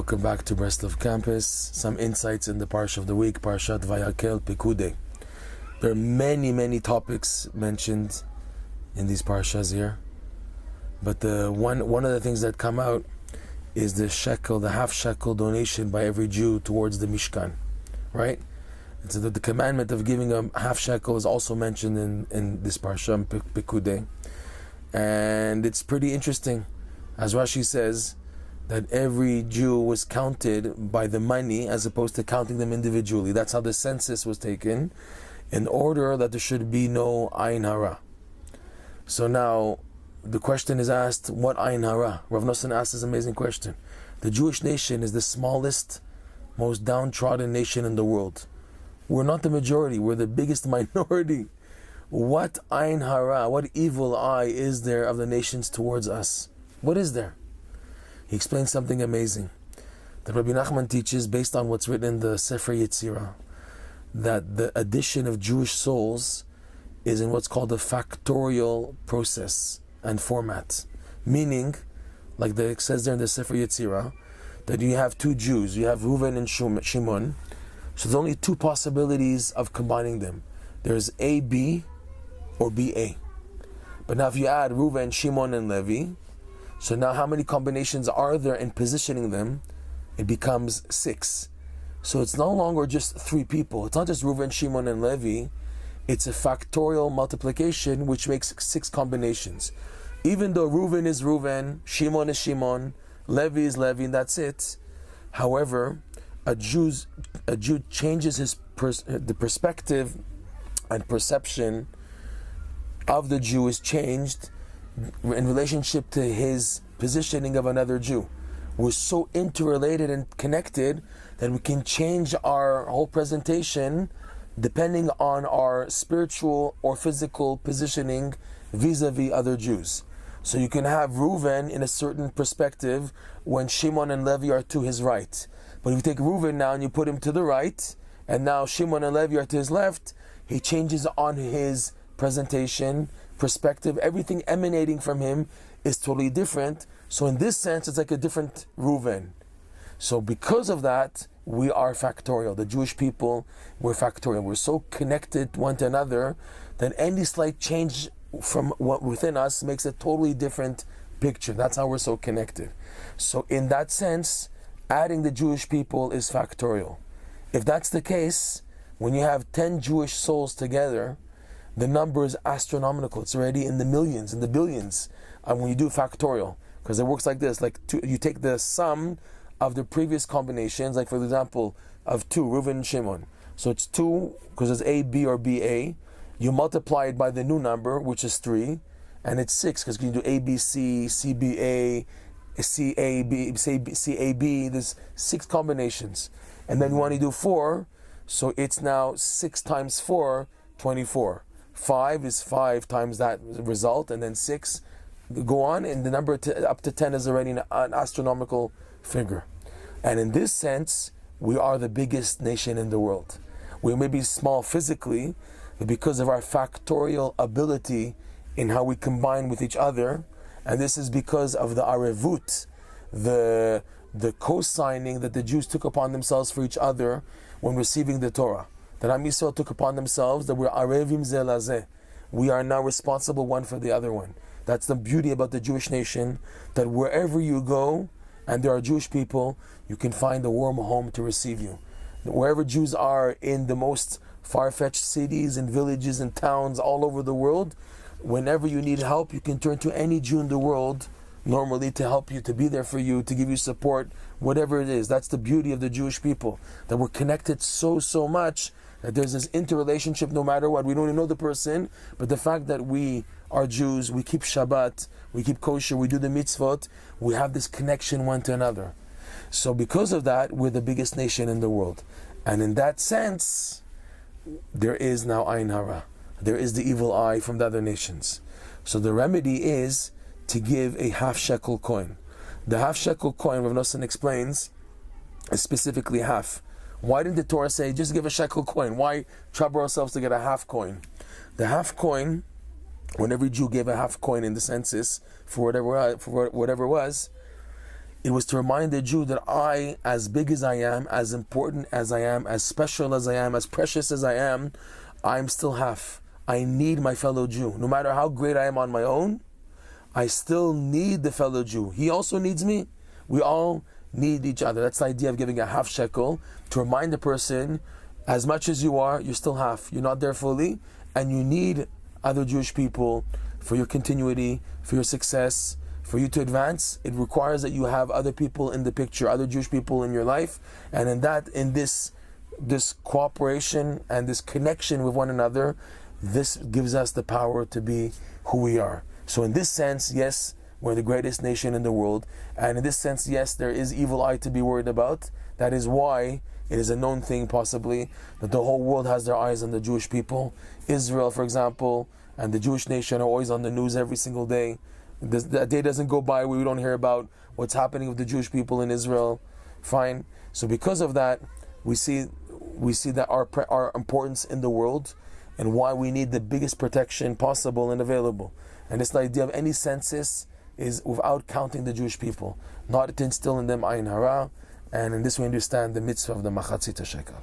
Welcome back to Breslov Campus. Some insights in the Parsha of the week, Parshat Vayakhel and Pekudei. There are many topics mentioned in these Parshas here, but one of the things that come out is the shekel, the half-shekel donation by every Jew towards the Mishkan, right? And so the commandment of giving a half-shekel is also mentioned in this Parsha, Pekudei. And it's pretty interesting, as Rashi says, that every Jew was counted by the money as opposed to counting them individually. That's how the census was taken, in order that there should be no ayin hara. So now the question is asked, what ayin hara? Rav Nosson asked this amazing question. The Jewish nation is the smallest, most downtrodden nation in the world. We're not the majority, we're the biggest minority. What ayin hara, what evil eye is there of the nations towards us? What is there? He explains something amazing. The Rabbi Nachman teaches, based on what's written in the Sefer Yetzirah, that the addition of Jewish souls is in what's called a factorial process and format. Meaning, like it says there in the Sefer Yetzirah, that you have two Jews, you have Reuven and Shimon, so there's only two possibilities of combining them. There's AB or BA. But now if you add Reuven, Shimon, and Levi, so now how many combinations are there in positioning them? It becomes 6. So it's no longer just 3 people. It's not just Reuven, Shimon, and Levi. It's a factorial multiplication which makes 6 combinations. Even though Reuven is Reuven, Shimon is Shimon, Levi is Levi, and that's it. However, a Jew changes the perspective and perception of the Jew is changed in relationship to his positioning of another Jew. We're so interrelated and connected that we can change our whole presentation depending on our spiritual or physical positioning vis-a-vis other Jews. So you can have Reuven in a certain perspective when Shimon and Levi are to his right. But if you take Reuven now and you put him to the right, and now Shimon and Levi are to his left, he changes on his presentation, perspective, everything emanating from him is totally different. So in this sense, it's like a different Reuven. So because of that, we are factorial. The Jewish people, we're factorial. We're so connected one to another that any slight change from what within us makes a totally different picture. That's how we're so connected. So in that sense, adding the Jewish people is factorial. If that's the case, when you have 10 Jewish souls together, the number is astronomical. It's already in the millions, in the billions. And when you do factorial, because it works like this, you take the sum of the previous combinations, like for example, of 2, Reuven and Shimon. So it's 2, because it's A, B, or BA. You multiply it by the new number, which is 3, and it's 6, because you do ABC, CBA, CAB, there's 6 combinations. And then you want to do 4, so it's now 6 times 4, 24. 5 is 5 times that result, and then 6 go on, and the number up to 10 is already an astronomical figure. And in this sense, we are the biggest nation in the world. We may be small physically, but because of our factorial ability in how we combine with each other, and this is because of the arevut, the co-signing that the Jews took upon themselves for each other when receiving the Torah. That Am Yisrael took upon themselves, that we're arevim zeh lazeh. We are now responsible one for the other one. That's the beauty about the Jewish nation, that wherever you go, and there are Jewish people, you can find a warm home to receive you. Wherever Jews are in the most far-fetched cities and villages and towns all over the world, whenever you need help, you can turn to any Jew in the world normally to help you, to be there for you, to give you support, whatever it is. That's the beauty of the Jewish people, that we're connected so much that there's this interrelationship no matter what. We don't even know the person, but the fact that we are Jews, we keep Shabbat, we keep kosher, we do the mitzvot, we have this connection one to another. So because of that, we're the biggest nation in the world. And in that sense, there is now ayin hara. There is the evil eye from the other nations. So the remedy is to give a half-shekel coin. The half-shekel coin, Rav Nosson explains, is specifically half. Why didn't the Torah say, just give a shekel coin? Why trouble ourselves to get a half coin? The half coin, when every Jew gave a half coin in the census, for whatever it was, It was to remind the Jew that I, as big as I am, as important as I am, as special as I am, as precious as I am, I'm still half. I need my fellow Jew. No matter how great I am on my own, I still need the fellow Jew. He also needs me. We all need each other. That's the idea of giving a half-shekel, to remind the person, as much as you are, you're still half. You're not there fully, and you need other Jewish people for your continuity, for your success, for you to advance. It requires that you have other people in the picture, other Jewish people in your life, and in this cooperation and this connection with one another, this gives us the power to be who we are. So in this sense, yes, we're the greatest nation in the world, and in this sense, yes, there is evil eye to be worried about. That is why it is a known thing, possibly, that the whole world has their eyes on the Jewish people. Israel, for example, and the Jewish nation are always on the news every single day. That day doesn't go by where we don't hear about what's happening with the Jewish people in Israel. Fine. So because of that, we see that our importance in the world, and why we need the biggest protection possible and available. And it's the idea of any census is without counting the Jewish people, not to instill in them ayin hara, and in this we understand the mitzvah of the machatzit shekel.